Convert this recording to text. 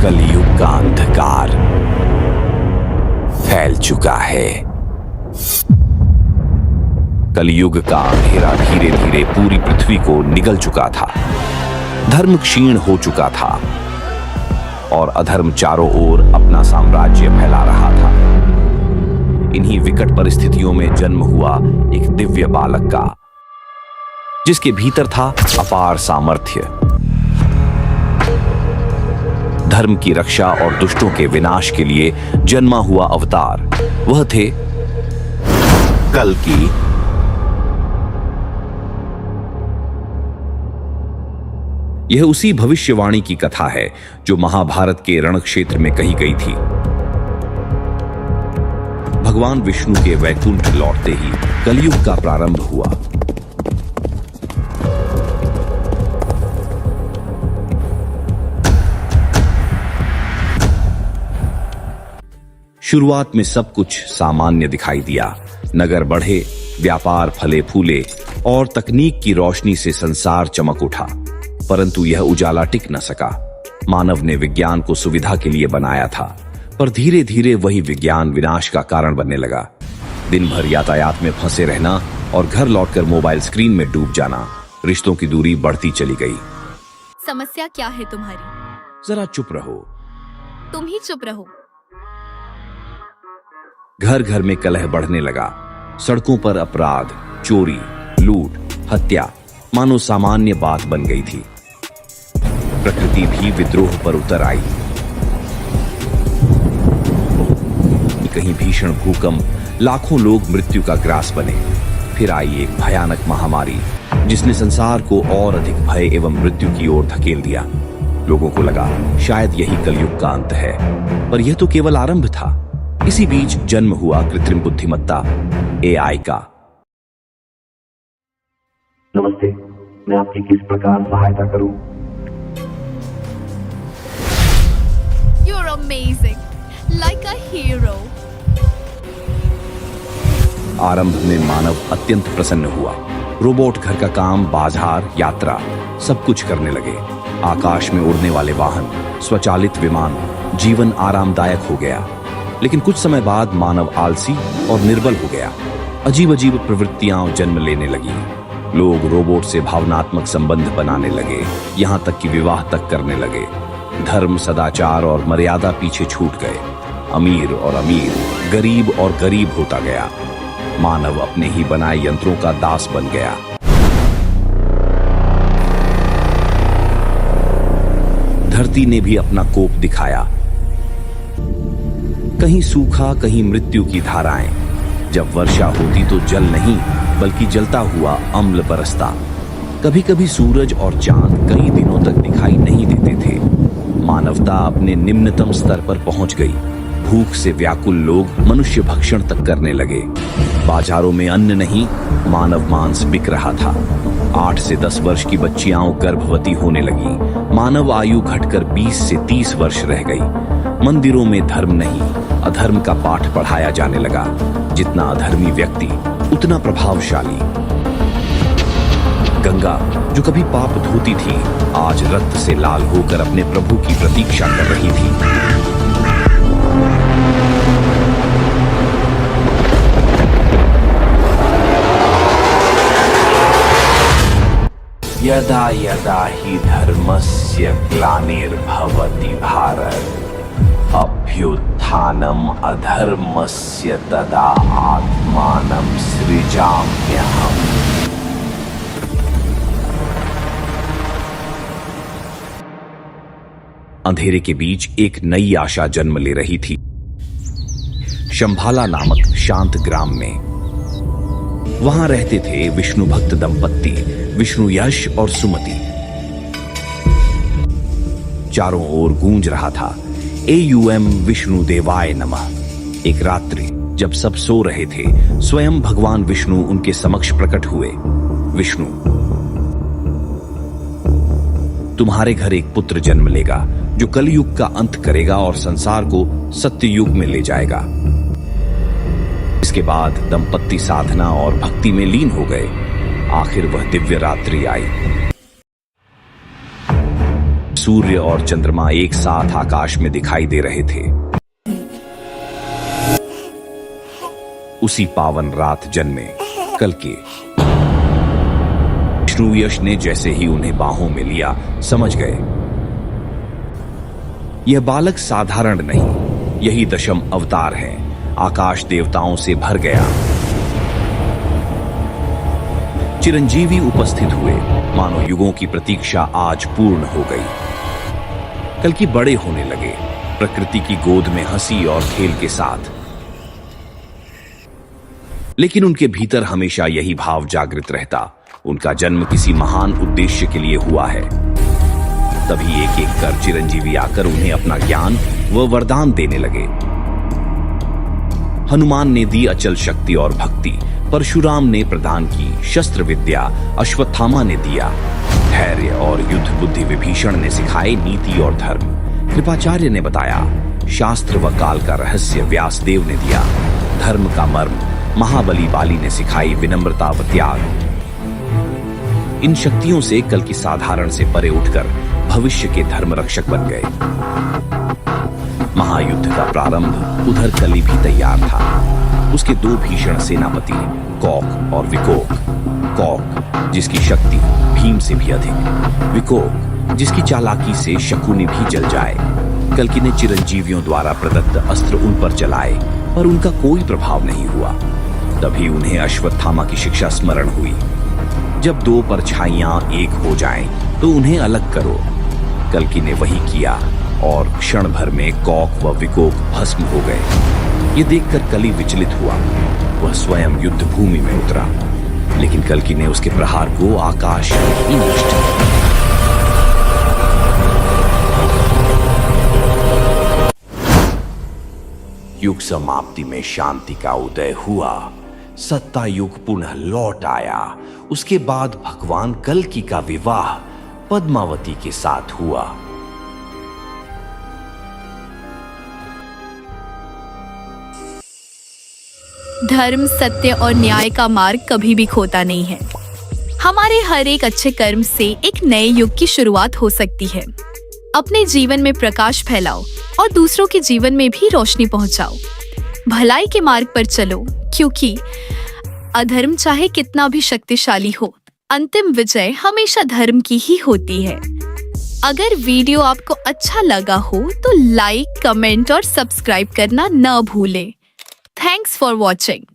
कलयुग का अंधकार फैल चुका है। कलयुग का अंधेरा धीरे धीरे पूरी पृथ्वी को निगल चुका था। धर्म क्षीण हो चुका था और अधर्म चारों ओर अपना साम्राज्य फैला रहा था। इन्हीं विकट परिस्थितियों में जन्म हुआ एक दिव्य बालक का, जिसके भीतर था अपार सामर्थ्य। धर्म की रक्षा और दुष्टों के विनाश के लिए जन्मा हुआ अवतार वह थे कल्कि। यह उसी भविष्यवाणी की कथा है जो महाभारत के रणक्षेत्र में कही गई थी। भगवान विष्णु के वैकुंठ लौटते ही कलयुग का प्रारंभ हुआ। शुरुआत में सब कुछ सामान्य दिखाई दिया। नगर बढ़े, व्यापार फले फूले और तकनीक की रोशनी से संसार चमक उठा। परंतु यह उजाला टिक न सका। मानव ने विज्ञान को सुविधा के लिए बनाया था, पर धीरे धीरे वही विज्ञान विनाश का कारण बनने लगा। दिन भर यातायात में फंसे रहना और घर लौटकर मोबाइल स्क्रीन में डूब जाना, रिश्तों की दूरी बढ़ती चली गई। समस्या क्या है तुम्हारी? जरा चुप रहो। तुम ही चुप रहो। घर घर में कलह बढ़ने लगा। सड़कों पर अपराध, चोरी, लूट, हत्या मानो सामान्य बात बन गई थी। प्रकृति भी विद्रोह पर उतर आई। कहीं भीषण भूकंप, लाखों लोग मृत्यु का ग्रास बने। फिर आई एक भयानक महामारी जिसने संसार को और अधिक भय एवं मृत्यु की ओर धकेल दिया। लोगों को लगा शायद यही कलयुग का अंत है, पर यह तो केवल आरंभ था। इसी बीच जन्म हुआ कृत्रिम बुद्धिमत्ता एआई का। नमस्ते, मैं आपकी किस प्रकार सहायता करूं? You're amazing, like a hero. आरंभ में मानव अत्यंत प्रसन्न हुआ। रोबोट घर का काम, बाजार, यात्रा सब कुछ करने लगे। आकाश में उड़ने वाले वाहन, स्वचालित विमान, जीवन आरामदायक हो गया। लेकिन कुछ समय बाद मानव आलसी और निर्बल हो गया। अजीब अजीब प्रवृत्तियां जन्म लेने लगी। लोग रोबोट से भावनात्मक संबंध बनाने लगे, यहां तक कि विवाह तक करने लगे। धर्म, सदाचार और मर्यादा पीछे छूट गए। अमीर और अमीर, गरीब और गरीब होता गया। मानव अपने ही बनाए यंत्रों का दास बन गया। धरती ने भी अपना कोप दिखाया। कहीं सूखा, कहीं मृत्यु की धाराएं। जब वर्षा होती तो जल नहीं बल्कि जलता हुआ अम्ल बरसता। कभी कभी सूरज और चांद कई दिनों तक दिखाई नहीं देते थे। मानवता अपने निम्नतम स्तर पर पहुंच गई। भूख से व्याकुल लोग मनुष्य भक्षण तक करने लगे। बाजारों में अन्न नहीं, मानव मांस बिक रहा था। 8 से 10 वर्ष की बच्चियां गर्भवती होने लगी। मानव आयु घटकर 20 से 30 वर्ष रह गई। मंदिरों में धर्म नहीं, अधर्म का पाठ पढ़ाया जाने लगा। जितना अधर्मी व्यक्ति उतना प्रभावशाली। गंगा जो कभी पाप धोती थी, आज रक्त से लाल होकर अपने प्रभु की प्रतीक्षा कर रही थी। यदा यदा हि धर्मस्य ग्लानिर्भवति भारत अभ्युत्थानम् अधर्मस्य तदा आत्मानं सृजाम्यहम्। अंधेरे के बीच एक नई आशा जन्म ले रही थी। शंभाला नामक शांत ग्राम में वहां रहते थे विष्णु भक्त दंपत्ति विष्णु यश और सुमति। चारों ओर गूंज रहा था एयूएम विष्णु देवाय नमः। एक रात्रि जब सब सो रहे थे, स्वयं भगवान विष्णु उनके समक्ष प्रकट हुए। विष्णु, तुम्हारे घर एक पुत्र जन्म लेगा जो कलयुग का अंत करेगा और संसार को सत्य युग में ले जाएगा। इसके बाद दंपत्ति साधना और भक्ति में लीन हो गए। आखिर वह दिव्य रात्रि आई। सूर्य और चंद्रमा एक साथ आकाश में दिखाई दे रहे थे। उसी पावन रात जन्मे कल्कि। विष्णु यश ने जैसे ही उन्हें बाहों में लिया, समझ गए यह बालक साधारण नहीं, यही दशम अवतार है। आकाश देवताओं से भर गया। चिरंजीवी उपस्थित हुए, मानो युगों की प्रतीक्षा आज पूर्ण हो गई। कल्कि बड़े होने लगे, प्रकृति की गोद में हंसी और खेल के साथ। लेकिन उनके भीतर हमेशा यही भाव जागृत रहता, उनका जन्म किसी महान उद्देश्य के लिए हुआ है। तभी एक एक कर चिरंजीवी आकर उन्हें अपना ज्ञान व वरदान देने लगे। हनुमान ने दी अचल शक्ति और भक्ति, परशुराम ने प्रदान की शस्त्र विद्या, अश्वत्थामा ने दिया धैर्य और युद्ध बुद्धि, विभीषण ने सिखाए नीति और धर्म, कृपाचार्य ने बताया शास्त्र व काल का रहस्य, व्यासदेव ने दिया धर्म का मर्म, महाबली बाली ने सिखाई विनम्रता व त्याग। इन शक्तियों से कल्कि साधारण से परे उठकर भविष्य के धर्म रक्षक बन गए। महायुद्ध का प्रारंभ। उधर कलि भी तैयार था। उसके दो भीषण सेनापति कौक और विकोक। कौक जिसकी शक्ति भीम से भी अधिक, विकोक जिसकी चालाकी से शकुनी भी जल जाए। कल्कि ने चिरंजीवियों द्वारा प्रदत्त अस्त्र उन पर चलाए, पर उनका कोई प्रभाव नहीं हुआ। तभी उन्हें अश्वत्थामा की शिक्षा स्मरण हुई, जब दो परछाइयां एक हो जाएं, तो उन्हें अलग करो। कल्कि ने वही किया और क्षण भर में कौक व विकोक भस्म हो गए। ये देखकर कलि विचलित हुआ। वह स्वयं युद्ध भूमि में उतरा, लेकिन कल्कि ने उसके प्रहार को आकाश में ही नष्ट किया। युग समाप्ति में शांति का उदय हुआ। सत्ता युग पुनः लौट आया। उसके बाद भगवान कल्कि का विवाह पद्मावती के साथ हुआ। धर्म, सत्य और न्याय का मार्ग कभी भी खोता नहीं है। हमारे हर एक अच्छे कर्म से एक नए युग की शुरुआत हो सकती है। अपने जीवन में प्रकाश फैलाओ और दूसरों के जीवन में भी रोशनी पहुंचाओ। भलाई के मार्ग पर चलो, क्योंकि अधर्म चाहे कितना भी शक्तिशाली हो, अंतिम विजय हमेशा धर्म की ही होती है। अगर वीडियो आपको अच्छा लगा हो तो लाइक, कमेंट और सब्सक्राइब करना न भूलें। Thanks for watching.